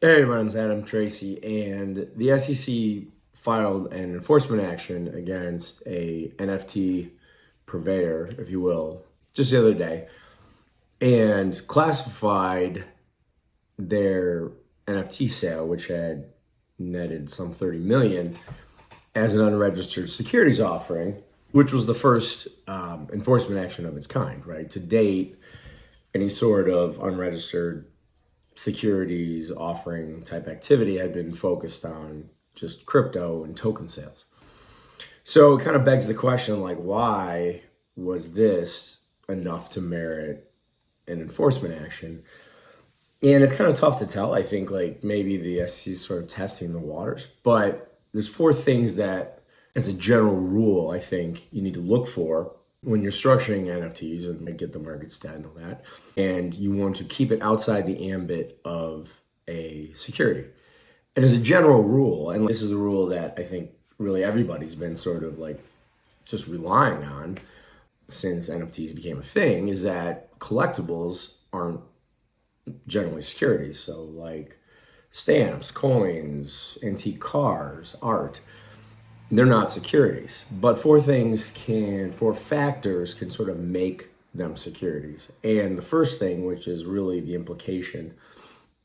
Hey everyone, it's Adam Tracy, and the SEC filed an enforcement action against a NFT purveyor, if you will, just the other day, and classified their NFT sale, which had netted some 30 million, as an unregistered securities offering, which was the first enforcement action of its kind, right? To date, any sort of unregistered securities offering type activity had been focused on just crypto and token sales. So it kind of begs the question, like, why was this enough to merit an enforcement action? And it's kind of tough to tell. I think like maybe the SEC is sort of testing the waters, but there's four things that, as a general rule, I think you need to look for when you're structuring NFTs and get the market stat and all that, and you want to keep it outside the ambit of a security. And as a general rule, and this is the rule that I think really everybody's been sort of like just relying on since NFTs became a thing, is that collectibles aren't generally securities. So like stamps, coins, antique cars, art, they're not securities, but four factors can sort of make them securities. And the first thing, which is really the implication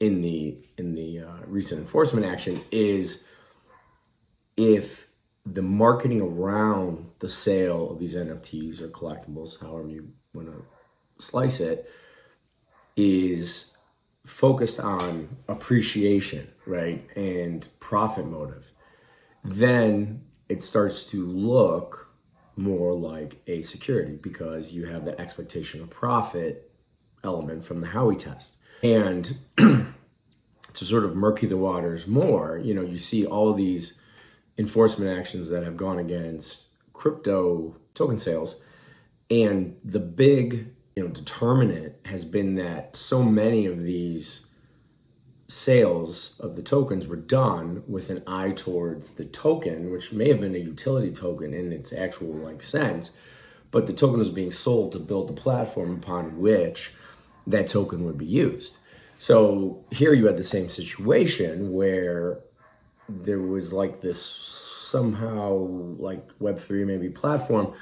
in the recent enforcement action, is if the marketing around the sale of these NFTs or collectibles, however you want to slice it, is focused on appreciation, right, and profit motive, then it starts to look more like a security because you have the expectation of profit element from the Howey test. And to sort of murky the waters more, you see all these enforcement actions that have gone against crypto token sales. And the big, determinant has been that so many of these sales of the tokens were done with an eye towards the token, which may have been a utility token in its actual sense, but the token was being sold to build the platform upon which that token would be used. So here you had the same situation where there was this somehow Web3 maybe platform,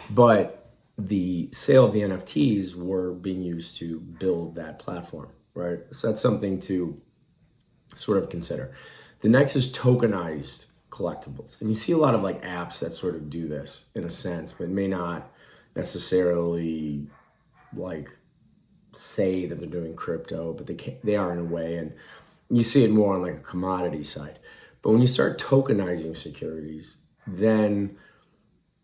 but the sale of the NFTs were being used to build that platform, right? So that's something to sort of consider. The next is tokenized collectibles. And you see a lot of apps that sort of do this in a sense, but may not necessarily say that they're doing crypto, but they are in a way. And you see it more on a commodity side. But when you start tokenizing securities, then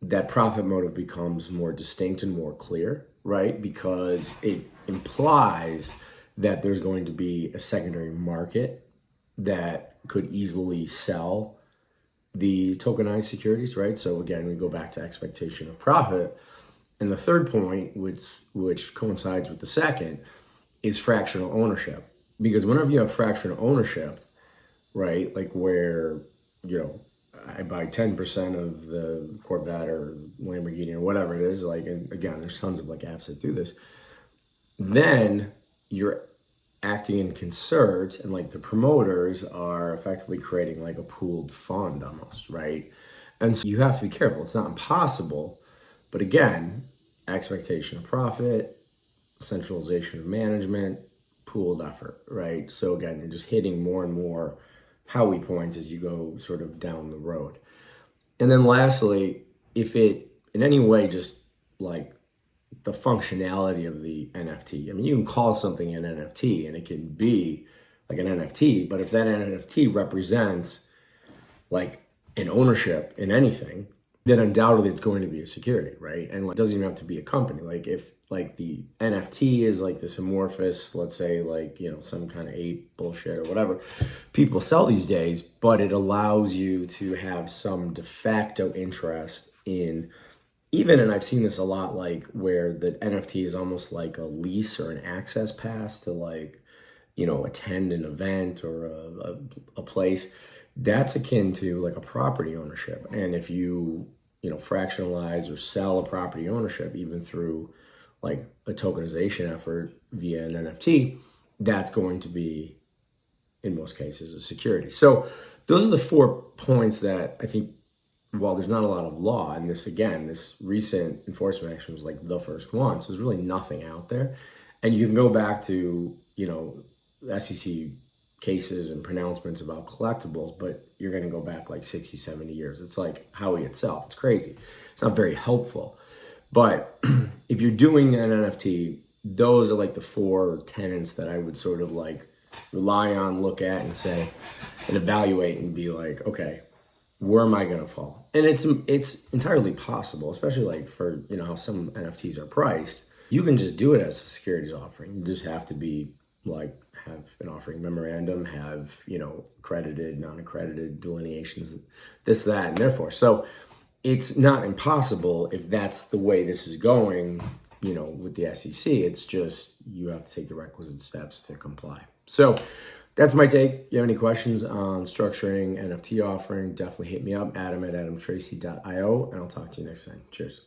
that profit motive becomes more distinct and more clear, right? Because it implies that there's going to be a secondary market that could easily sell the tokenized securities, right? So again, we go back to expectation of profit. And the third point, which coincides with the second, is fractional ownership. Because whenever you have fractional ownership, right, where, I buy 10% of the Corvette or Lamborghini or whatever it is, and again, there's tons of apps that do this, then you're acting in concert, and the promoters are effectively creating a pooled fund almost, right? And so you have to be careful. It's not impossible, but again, expectation of profit, centralization of management, pooled effort, right? So again, you're just hitting more and more Howey points as you go sort of down the road. And then lastly, if it in any way just the functionality of the NFT. I mean, you can call something an NFT and it can be an NFT, but if that NFT represents an ownership in anything, then undoubtedly it's going to be a security, right? And it doesn't even have to be a company. If the NFT is this amorphous, let's say some kind of ape bullshit or whatever people sell these days, but it allows you to have some de facto interest in even, and I've seen this a lot, where the NFT is almost like a lease or an access pass to attend an event or a place. That's akin to a property ownership. And if you fractionalize or sell a property ownership, even through a tokenization effort via an NFT, that's going to be in most cases, a security. So those are the 4 points that I think, while there's not a lot of law, and this recent enforcement action was like the first one, so there's really nothing out there. And you can go back to, SEC cases and pronouncements about collectibles, but you're going to go back like 60, 70 years. It's like Howie itself. It's crazy. It's not very helpful. But if you're doing an NFT, those are like the 4 tenets that I would sort of like rely on, look at, and say, and evaluate and be like, okay, where am I going to fall? And it's entirely possible, especially like for, how some NFTs are priced. You can just do it as a securities offering. You just have to be like, have an offering memorandum, have, accredited, non-accredited delineations, this, that, and therefore. So it's not impossible if that's the way this is going, with the SEC. It's just, you have to take the requisite steps to comply. So that's my take. If you have any questions on structuring NFT offering, definitely hit me up, Adam@adamtracy.io, and I'll talk to you next time. Cheers.